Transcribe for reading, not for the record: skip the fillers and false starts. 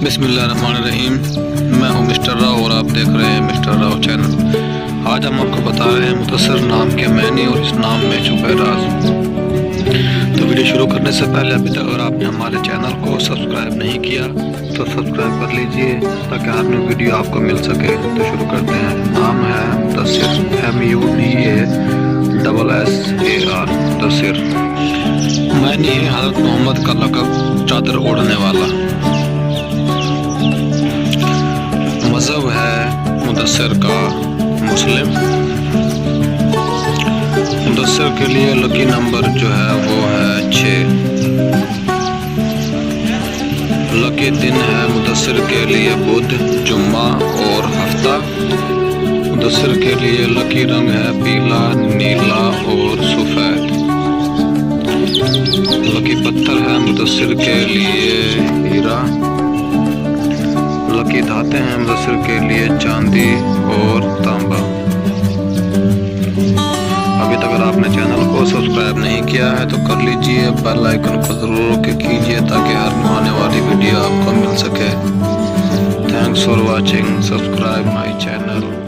بسم اللہ الرحمن الرحیم، میں ہوں مسٹر راؤ اور آپ دیکھ رہے ہیں مسٹر راؤ چینل۔ آج ہم آپ کو بتا رہے ہیں متصر نام کے معنی اور اس نام میں چھپے راز۔ تو ویڈیو شروع کرنے سے پہلے ابھی تک اگر آپ نے ہمارے چینل کو سبسکرائب نہیں کیا تو سبسکرائب کر لیجئے تاکہ ہر نئی ویڈیو آپ کو مل سکے۔ تو شروع کرتے ہیں۔ نام ہے متصر، MUDASSAR، متصر۔ معنی ہے حضرت محمد کا لقب چادر اوڑھنے والا۔ مذہب ہے مدثر کا مسلم۔ مدثر کے لیے لکی نمبر جو ہے وہ ہے 6۔ لکی دن ہے مدثر کے لیے بدھ، جمعہ اور ہفتہ۔ مدثر کے لیے لکی رنگ ہے پیلا، نیلا اور سفید۔ لکی پتھر ہے مدثر کے لیے ہیرا۔ لکی دھاتیں ہیں مدثر کے لیے چاندی اور تانبا۔ ابھی تک اگر آپ نے چینل کو سبسکرائب نہیں کیا ہے تو کر لیجئے، بیل آئیکن کو ضرور کیجئے تاکہ ہر آنے والی ویڈیو آپ کو مل سکے۔ Thanks for watching, subscribe my channel.